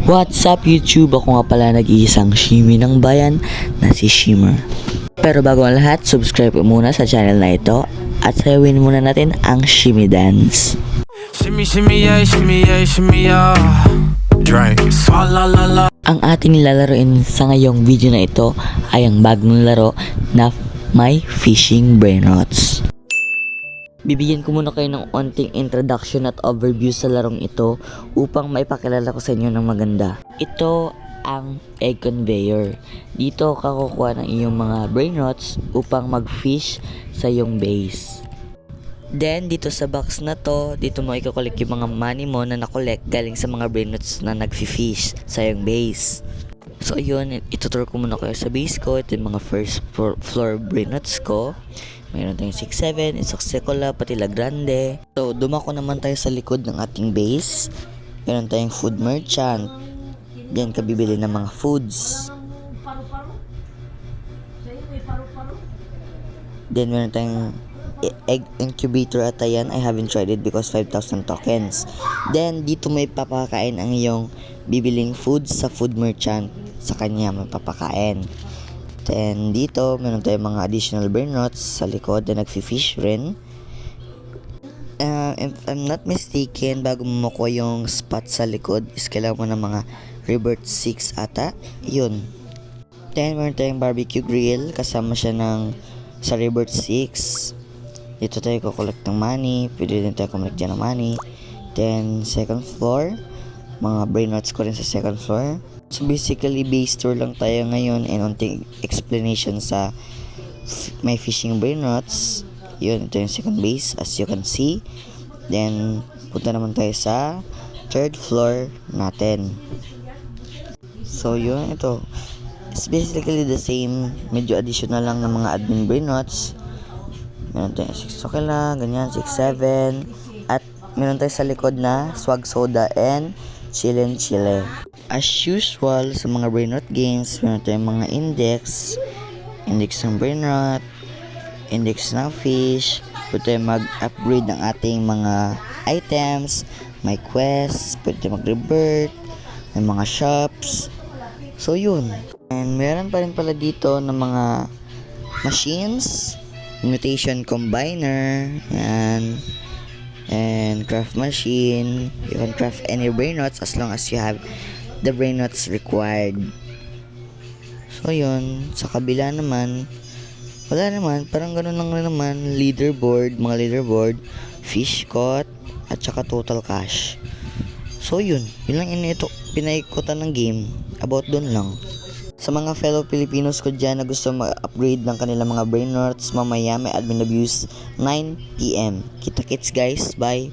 What's up YouTube? Ako nga pala nag-iisang Shimmy ng bayan na si Shimmer. Pero bago ang lahat, subscribe muna sa channel na ito at sayawin muna natin ang Shimmy Dance. Shimmy, shimmy, yeah, shimmy, yeah, shimmy, yeah. Drink. Swalla la la. Ang ating nilalaroin sa ngayong video na ito ay ang bagong laro na may fishing brainrots. Bibigyan ko muna kayo ng onting introduction at overview sa larong ito upang maipakilala ko sa inyo ng maganda. Ito ang egg conveyor. Dito ka kukuha ng iyong mga brainrots upang mag-fish sa iyong base. Then, dito sa box na to, dito mo i-collect yung mga money mo na na-collect galing sa mga brainrots na nag-fish sa iyong base. So, ayun, itutur ko muna kayo sa base ko. Ito yung mga first floor brainrots ko. Mayroon tayong 6-7, Isoxicola, pati La Grande. So, dumako naman tayo sa likod ng ating base. Mayroon tayong food merchant. Diyan ka bibili ng mga foods. Then, meron tayong egg incubator at ayan. I haven't tried it because 5,000 tokens. Then, dito may papakain ang iyong bibiling foods sa food merchant. Sa kanya may papakain. Then, dito, meron tayong mga additional brainrots sa likod na nagfi-fish rin. If I'm not mistaken, bago mo makuha yung spot sa likod, is kailangan mo ng mga Rebirth 6 ata. Yun. Then, meron tayong barbecue grill. Kasama siya ng sa Rebirth 6. Dito tayo kukolect ng money. Pwede din tayo kukolect dyan ng money. Then, second floor. Mga brainrots ko rin sa second floor. So basically, base tour lang tayo ngayon and onting explanation sa my fishing brainrots. Yun, ito yung second base as you can see. Then, punta naman tayo sa third floor natin. So yun, ito. It's basically the same. Medyo additional lang ng mga admin brainrots. Meron tayo 6 Okela, ganyan, 6-7. At meron tayo sa likod na swag soda and chillin' chile. As usual, sa mga brainrot games, meron tayong mga index ng brainrot, index ng fish, pwede tayong mag-upgrade ng ating mga items, may quests, pwede tayong mag-rebirth, may mga shops. So yun. And meron pa rin pala dito ng mga machines, mutation combiner, and craft machine. You can craft any brainrots as long as you have the brainrots required. So yun, sa kabila naman, wala naman, parang ganun lang naman, leaderboard, mga leaderboard, fish caught, at saka total cash. So yun lang ito, pinaikutan ng game, about dun lang. Sa mga fellow Filipinos ko dyan na gusto mag-upgrade ng kanilang mga brainrots, mamaya may admin abuse 9 PM. Kita-kits guys, bye!